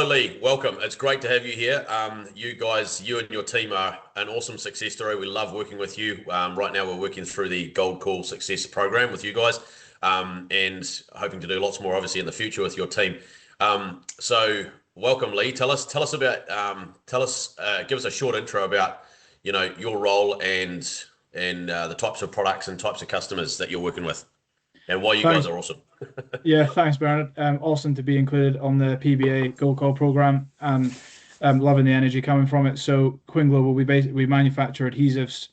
Hello, Lee. Welcome. It's great to have you here. You and your team are an awesome success story. We love working with you. Right now, we're working through the Gold Call Success Program with you guys, and hoping to do lots more, obviously, in the future with your team. So, welcome, Lee. Give us a short intro about, your role and the types of products and types of customers that you're working with, and why you guys Thanks. are awesome. Yeah, thanks, Bernard. Awesome to be included on the PBA Gold Call program, and loving the energy coming from it. So, Quinn Global, we manufacture adhesives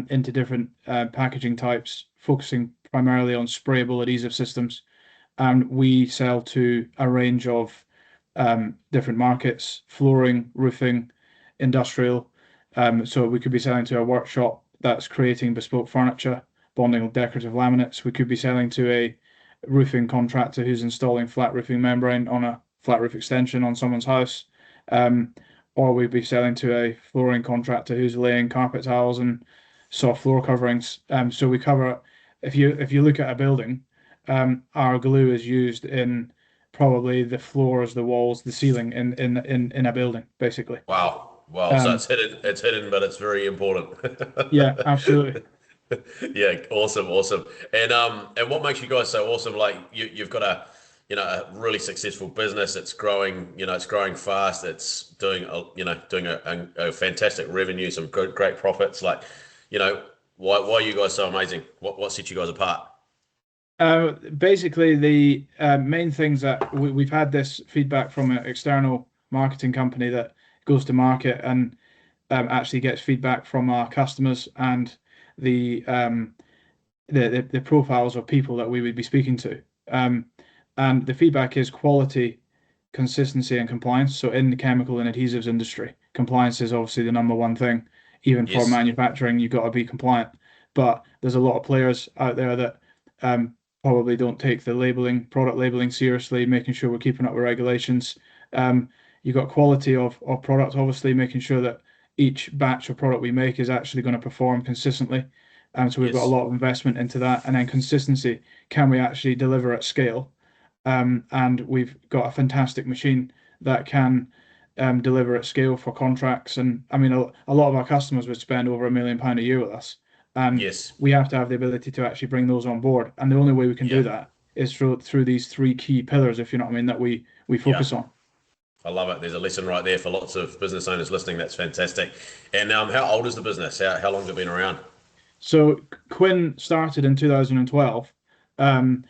into different packaging types, focusing primarily on sprayable adhesive systems, and we sell to a range of different markets: flooring, roofing, industrial. So we could be selling to a workshop that's creating bespoke furniture, bonding decorative laminates. We could be selling to a roofing contractor who's installing flat roofing membrane on a flat roof extension on someone's house. Um, or we'd be selling to a flooring contractor who's laying carpet tiles and soft floor coverings. So we cover, if you look at a building, our glue is used in probably the floors, the walls, the ceiling in a building, basically. Wow. Wow. So Um, it's hidden, but it's very important. yeah, absolutely. Yeah, awesome, awesome. And what makes you guys so awesome? Like you've got a really successful business. It's growing, it's growing fast. It's doing a fantastic revenue, some great profits. Like, you know, why are you guys so amazing? What sets you guys apart? Basically, the main things that we've had this feedback from an external marketing company that goes to market and actually gets feedback from our customers and the the profiles of people that we would be speaking to. And the feedback is quality, consistency, and compliance. So in the chemical and adhesives industry, compliance is obviously the number one thing. Even for Yes, manufacturing, you've got to be compliant. But there's a lot of players out there that probably don't take the product labeling seriously, making sure we're keeping up with regulations. You've got quality of product, obviously, making sure that each batch of product we make is actually going to perform consistently. So we've got a yes, lot of investment into that. And then consistency, can we actually deliver at scale? And we've got a fantastic machine that can deliver at scale for contracts. And I mean, a lot of our customers would spend over £1 million a year with us. And yes, we have to have the ability to actually bring those on board. And the only way we can do yeah, that is through these three key pillars, if you know what I mean, that we yeah. focus on. I love it. There's a lesson right there for lots of business owners listening. That's fantastic. And how old is the business? How long has it been around? So Quinn started in 2012, um,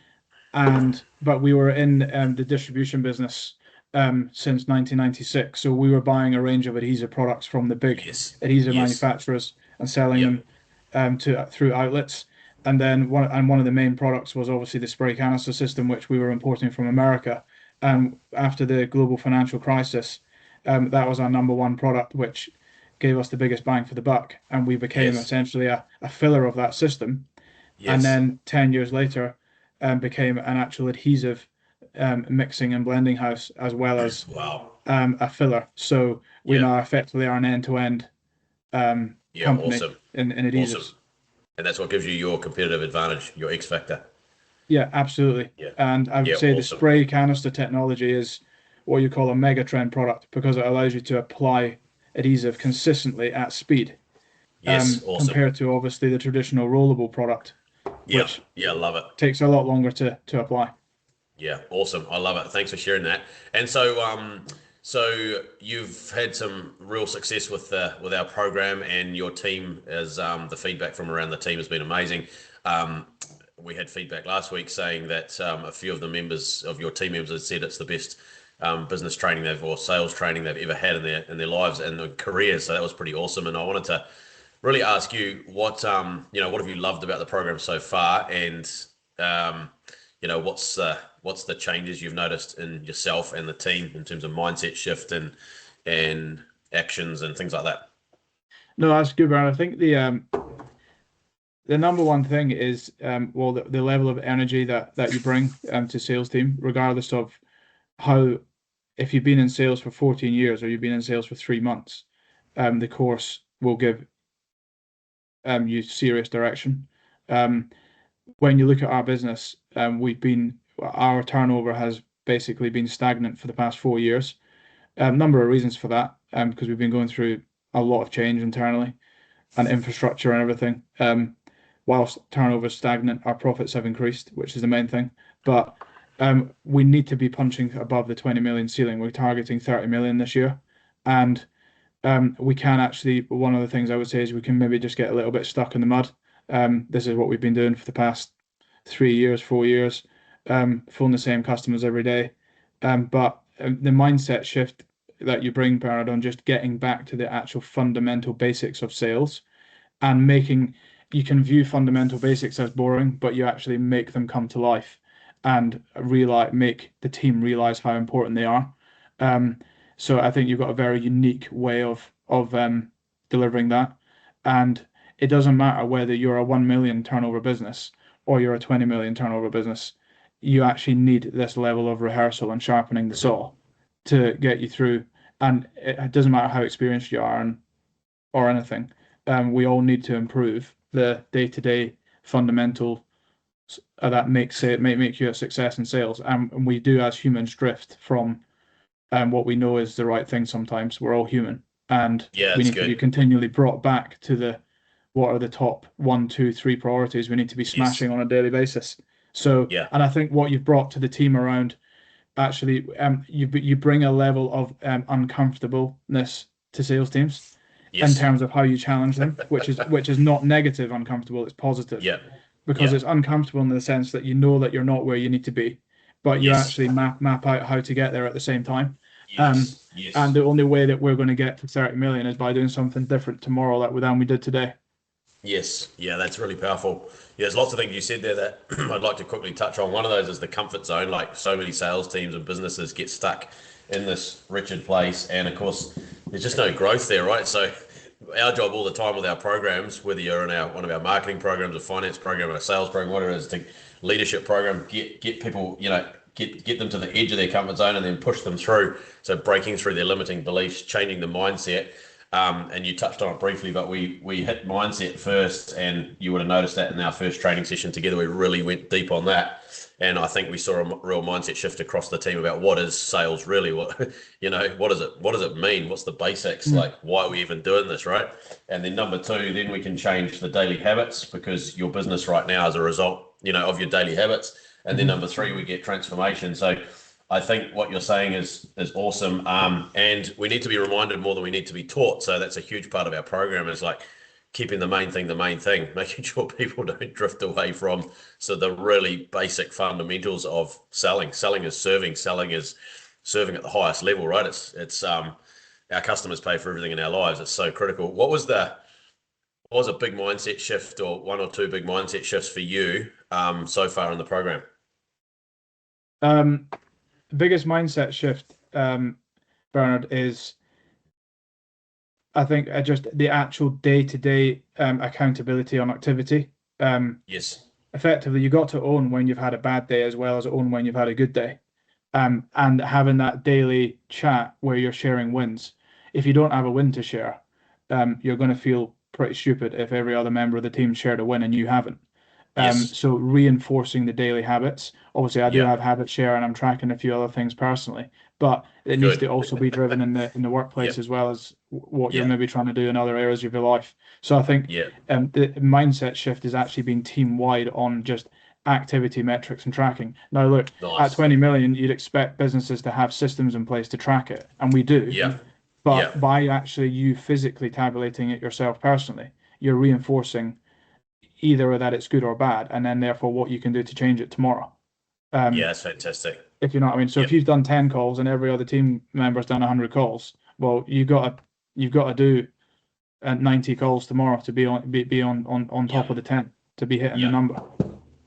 and but we were in the distribution business since 1996. So we were buying a range of adhesive products from the big Yes, adhesive yes, manufacturers and selling yep, them to through outlets. And then one of the main products was obviously the spray canister system, which we were importing from America. And after the global financial crisis, that was our number one product, which gave us the biggest bang for the buck, and we became yes, essentially a filler of that system. And yes. then 10 years later, became an actual adhesive mixing and blending house as well as Wow. a filler. So we Yeah, now effectively are an end-to-end yeah, company awesome, in awesome. adhesives. And that's what gives you your competitive advantage, your X factor. Yeah, absolutely. Yeah, And I would yeah, say the awesome. spray canister technology is what you call a mega trend product because it allows you to apply adhesive consistently at speed, Yes, awesome. compared to obviously the traditional rollable product, Yeah, which yeah, love it. takes a lot longer to apply. Yeah, awesome. I love it. Thanks for sharing that. And so you've had some real success with our program, and your team is the feedback from around the team has been amazing. Um, we had feedback last week saying that a few of the members of your team members had said it's the best business training they've or sales training they've ever had in their lives and their careers. So that was pretty awesome. And I wanted to really ask you what have you loved about the program so far, and um, what's the changes you've noticed in yourself and the team in terms of mindset shift and actions and things like that. No, that's good, Brian. I think the number one thing is well the level of energy that you bring to sales team, regardless of how if you've been in sales for 14 years or you've been in sales for 3 months, the course will give you serious direction. Um, when you look at our business, our turnover has basically been stagnant for the past 4 years. Number of reasons for that, because we've been going through a lot of change internally and infrastructure and everything. Whilst turnover's stagnant, our profits have increased, which is the main thing. But we need to be punching above the 20 million ceiling. We're targeting 30 million this year. And we can actually, one of the things I would say is we can maybe just get a little bit stuck in the mud. This is what we've been doing for the past 3 years, 4 years, phoning the same customers every day. But the mindset shift that you bring, Bernard, on just getting back to the actual fundamental basics of sales and making, you can view fundamental basics as boring, but you actually make them come to life and realize, make the team realize how important they are. Um, so I think you've got a very unique way of delivering that. And it doesn't matter whether you're a 1 million turnover business or you're a 20 million turnover business. You actually need this level of rehearsal and sharpening the saw to get you through. And it doesn't matter how experienced you are or anything. We all need to improve the day-to-day fundamental that makes it make you a success in sales. And we do as humans drift from what we know is the right thing sometimes. We're all human, and Yeah, we it's need to be good. continually brought back to the what are the top one, two, three priorities we need to be Yes. smashing on a daily basis. So, Yeah. and I think what you've brought to the team around actually, you bring a level of uncomfortableness to sales teams in Yes. terms of how you challenge them, which is not negative uncomfortable, it's positive Yeah. because Yeah. it's uncomfortable in the sense that you know that you're not where you need to be, but you Yes. actually map out how to get there at the same time. Um, Yes. and Yes. the only way that we're going to get to 30 million is by doing something different tomorrow than we did today. Yes, yeah, that's really powerful. Yeah, there's lots of things you said there that I'd like to quickly touch on. One of those is the comfort zone. Like so many sales teams and businesses get stuck in this wretched place, and of course, there's just no growth there, right? So, our job all the time with our programs, whether you're in our one of our marketing programs, a finance program, a sales program, whatever it is, to leadership program, get people, get them to the edge of their comfort zone and then push them through. So, breaking through their limiting beliefs, changing the mindset. And you touched on it briefly, but we hit mindset first, and you would have noticed that in our first training session together, we really went deep on that. And I think we saw a real mindset shift across the team about what is sales really, what what does it mean? What's the basics? Mm. Like, why are we even doing this, right? And then number two, then we can change the daily habits because your business right now is a result, of your daily habits. And then Mhm. number three, we get transformation. So I think what you're saying is awesome, and we need to be reminded more than we need to be taught. So that's a huge part of our program is like keeping the main thing, making sure people don't drift away from the really basic fundamentals of selling. Selling is serving. Selling is serving at the highest level, right? It's our customers pay for everything in our lives. It's so critical. What was a big mindset shift or one or two big mindset shifts for you so far in the program? Um, the biggest mindset shift, Bernard, is I think just the actual day-to-day accountability on activity. Yes, Effectively, you got to own when you've had a bad day as well as own when you've had a good day. And having that daily chat where you're sharing wins. If you don't have a win to share, you're going to feel pretty stupid if every other member of the team shared a win and you haven't. yes, So reinforcing the daily habits. Obviously, I do yeah, have habit share and I'm tracking a few other things personally, but it needs to good. also be driven in the Yeah, workplace as well as what you're yeah, maybe trying to do in other areas of your life. So I think yeah. the mindset shift is actually being team wide on just activity metrics and tracking. Now, look, at Nice. 20 million, you'd expect businesses to have systems in place to track it, and we do. Yeah, yeah, But by actually you physically tabulating it yourself personally, you're reinforcing either that it's good or bad, and then therefore what you can do to change it tomorrow. yeah. Um, That's fantastic. if you know what I mean. So if Yep. you've done 10 calls and every other team member's done 100 calls, well, you've got to do 90 calls tomorrow to be on top Yep. of the 10 to be hitting the Yep. number.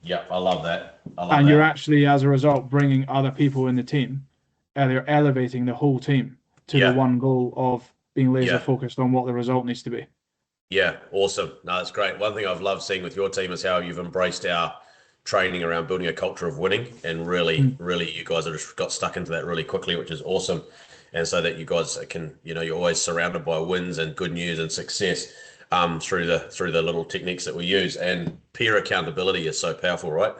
Yep. I love that. I love And you're that. actually, as a result, bringing other people in the team. You're elevating the whole team to the Yeah. one goal of being laser Yeah. focused on what the result needs to be. Yeah. Awesome. No, that's great. One thing I've loved seeing with your team is how you've embraced our training around building a culture of winning, and really, Mm. really, you guys have just got stuck into that really quickly, which is awesome. And so that you guys can, you're always surrounded by wins and good news and success through the little techniques that we use. And peer accountability is so powerful, right?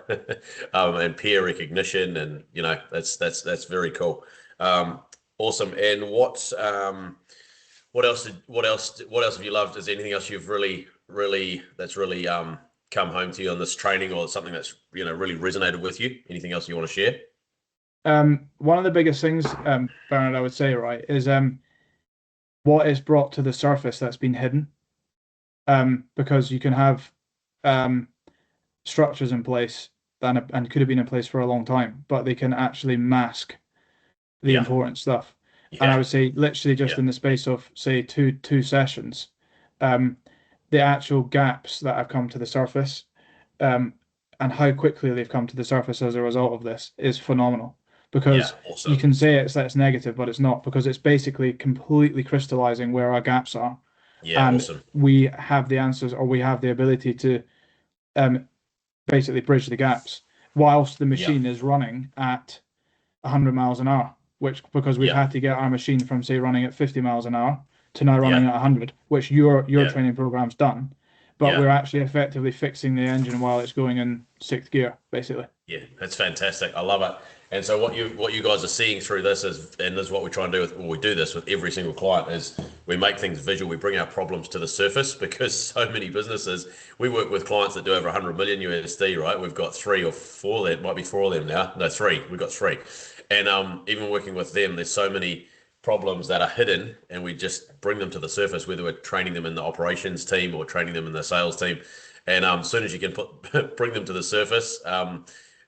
And peer recognition, and that's very cool. Um, Awesome. And what else have you loved? Is there anything else you've really that's really come home to you on this training, or something that's really resonated with you? Anything else you want to share? One of the biggest things, Bernard, I would say, right, is what is brought to the surface that's been hidden. Because you can have um, structures in place and could have been in place for a long time, but they can actually mask the Yeah, important stuff. And I yeah, would say, literally, just yeah, in the space of say two sessions, um, the actual gaps that have come to the surface, um, and how quickly they've come to the surface as a result of this is phenomenal. yeah. Because you Awesome. can say it's negative, but it's not, because it's basically completely crystallizing where our gaps are, Yeah, and awesome. we have the answers, or we have the ability to um, basically bridge the gaps whilst the Yeah, machine is running at 100 miles an hour, which, because we've yeah, had to get our machine from say running at 50 miles an hour to now running yeah, at 100, which your yeah, training program's done, but yeah. we're actually effectively fixing the engine while it's going in sixth gear, basically. Yeah, that's fantastic. I love it. And so what you guys are seeing through this is, and this is what we try and do with, well, we do this with every single client, is we make things visual. We bring our problems to the surface, because so many businesses, we work with clients that do over 100 million USD, right? We've got three or four, there might be four of them now. No, three. We've got three. And even working with them, there's so many problems that are hidden, and we just bring them to the surface, whether we're training them in the operations team or training them in the sales team. And as soon as you can bring them to the surface,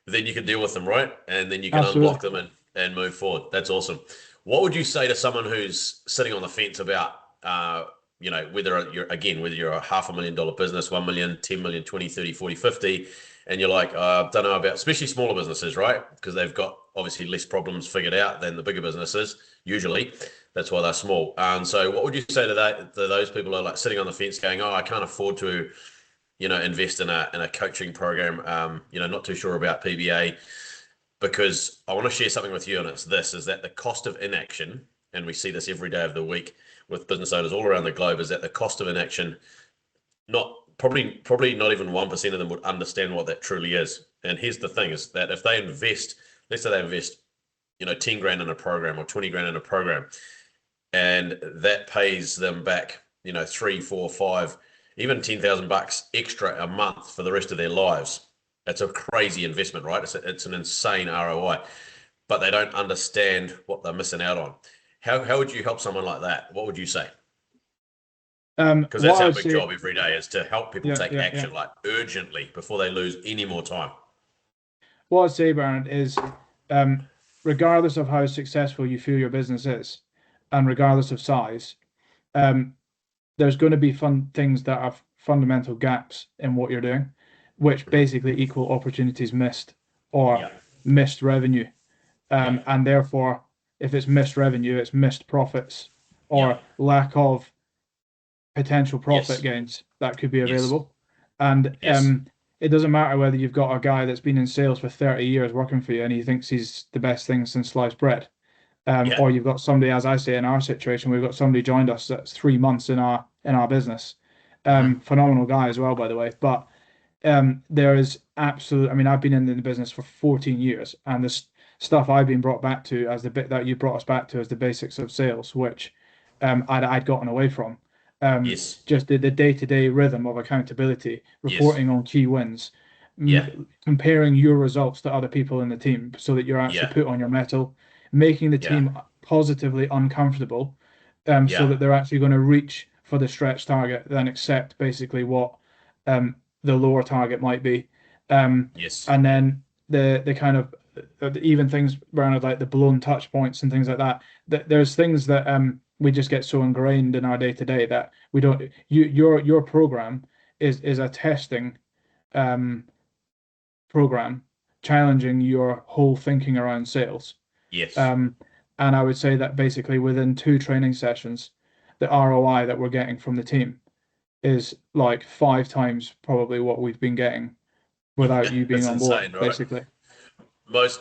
then you can deal with them, right? And then you can Absolutely. unblock them and move forward. That's awesome. What would you say to someone who's sitting on the fence about, whether you're a $500,000 business, 1 million, 10 million, 20, 30, 40, 50, and you're like, don't know about, especially smaller businesses, right? Because they've got obviously less problems figured out than the bigger businesses, usually. That's why they're small. And so what would you say to those people who are like sitting on the fence going, oh, I can't afford to invest in a coaching program. Not too sure about PBA, because I want to share something with you, and it's this: is that the cost of inaction, and we see this every day of the week with business owners all around the globe, is that the cost of inaction, not probably not even 1% of them would understand what that truly is. And here's the thing: is that if they invest, let's say they invest, 10 grand in a program or 20 grand in a program, and that pays them back, three, four, five, even $10,000 extra a month for the rest of their lives. It's a crazy investment, right? It's an insane ROI, but they don't understand what they're missing out on. How would you help someone like that? What would you say? Because What that's I our would big say, job every day, is to help people yeah, take yeah, yeah. action, like urgently, before they lose any more time. What I'd say, Bernard, is um, regardless of how successful you feel your business is, and regardless of size, um, there's going to be fun things that have fundamental gaps in what you're doing, which Mhm. basically equal opportunities missed or Yeah, missed revenue. yeah, And therefore, if it's missed revenue, it's missed profits yeah, or lack of potential profit yes, gains that could be yes, available. And yes, it doesn't matter whether you've got a guy that's been in sales for 30 years working for you and he thinks he's the best thing since sliced bread. yeah, Or you've got somebody, as I say, in our situation, we've got somebody joined us that's 3 months in our business. hmm, Phenomenal guy as well, by the way. But there is absolute. I mean, I've been in the business for 14 years, and this stuff I've been brought back to as the bit that you brought us back to as the basics of sales, which I'd gotten away from. yes, Just the day-to-day rhythm of accountability, yes, reporting on key wins, yeah, comparing your results to other people in the team so that you're actually yeah, put on your mettle, making the yeah, team positively uncomfortable, so yeah, that they're actually going to reach for the stretch target, then accept basically what the lower target might be. Um, yes. and then the kind of even things around like the blown touch points and things like that. There's things that we just get so ingrained in our day to day that we don't. Your program is a testing um, program, challenging your whole thinking around sales. Yes. Um, and I would say that basically within two training sessions, the ROI that we're getting from the team is like 5 times probably what we've been getting without Yeah, you being that's on board, insane, right? basically.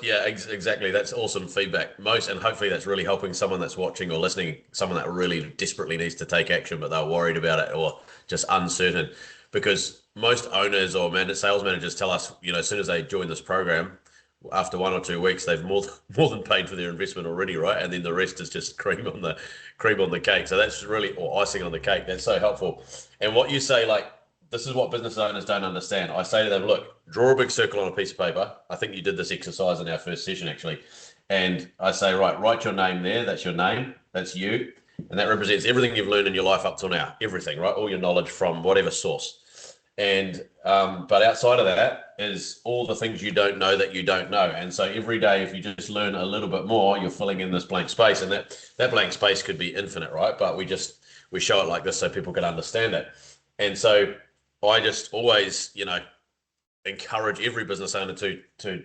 Yeah, exactly. That's awesome feedback. And hopefully that's really helping someone that's watching or listening, someone that really desperately needs to take action, but they're worried about it or just uncertain. Because most owners or sales managers tell us, as soon as they join this program, after 1 or 2 weeks, they've more than paid for their investment already, right? And then the rest is just cream on the cake. So that's really, or icing on the cake. That's so helpful. And what you say, like, this is what business owners don't understand. I say to them, look, draw a big circle on a piece of paper. I think you did this exercise in our first session, actually. And I say, right, write your name there. That's your name. That's you. And that represents everything you've learned in your life up till now. Everything, right? All your knowledge from whatever source. And but outside of that is all the things you don't know that you don't know. And so every day, if you just learn a little bit more, you're filling in this blank space. And that blank space could be infinite, right? But we show it like this so people can understand it. And so I just always, encourage every business owner to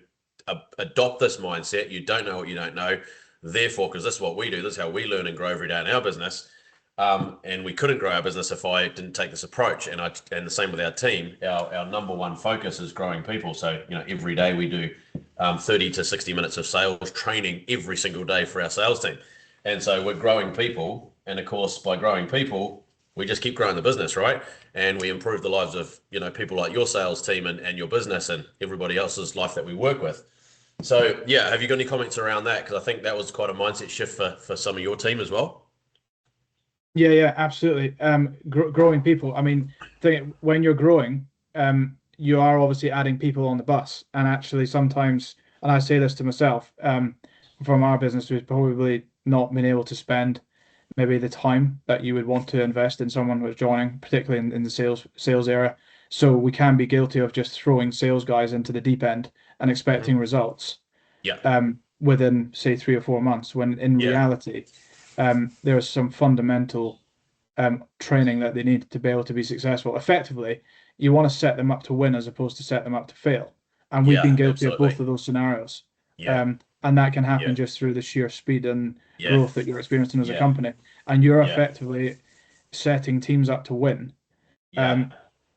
adopt this mindset. You don't know what you don't know. Therefore, because this is what we do, this is how we learn and grow every day in our business. And we couldn't grow our business if I didn't take this approach. And the same with our team. Our number one focus is growing people. So, every day we do 30 to 60 minutes of sales training every single day for our sales team. And so we're growing people. And of course, by growing people, we just keep growing the business, right? And we improve the lives of, people like your sales team and your business and everybody else's life that we work with. So, yeah, have you got any comments around that? Because I think that was quite a mindset shift for some of your team as well. Yeah, absolutely. Growing people. I mean, when you're growing, you are obviously adding people on the bus. And actually sometimes, and I say this to myself, from our business, we've probably not been able to spend maybe the time that you would want to invest in someone who's joining, particularly in the sales area. So we can be guilty of just throwing sales guys into the deep end and expecting results. Yeah. Within, say, 3 or 4 months, when in reality, there is some fundamental training that they need to be able to be successful. Effectively, you want to set them up to win as opposed to set them up to fail. And we've been guilty of both of those scenarios. And that can happen just through the sheer speed and growth that you're experiencing as a company. And you're effectively setting teams up to win.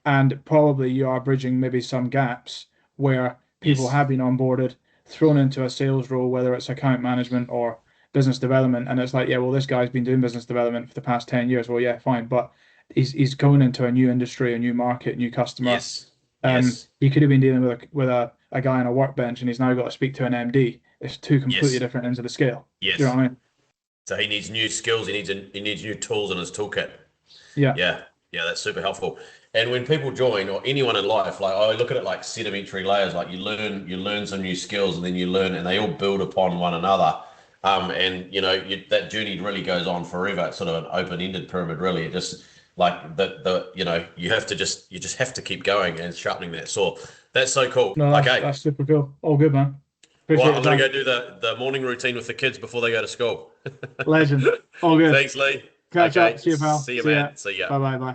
And probably you are bridging maybe some gaps where people have been onboarded, thrown into a sales role, whether it's account management or business development, and it's like, well, this guy's been doing business development for the past 10 years. Well, yeah, fine, but he's going into a new industry, a new market, new customer. He could have been dealing with a guy on a workbench, and he's now got to speak to an MD. It's two completely different ends of the scale. Do you know what I mean? So he needs new skills. He needs new tools in his toolkit. Yeah, that's super helpful. And when people join, or anyone in life, like I look at it like sedimentary layers. Like you learn some new skills, and then you learn, and they all build upon one another. And that journey really goes on forever. It's sort of an open-ended pyramid, really. It just like you just have to keep going and sharpening that saw. That's so cool. No, that's super cool. All good, man. Well, I'm going to go do the morning routine with the kids before they go to school. Legend. All good. Thanks, Lee. Catch up. See you, pal. See you, man. See ya. Bye.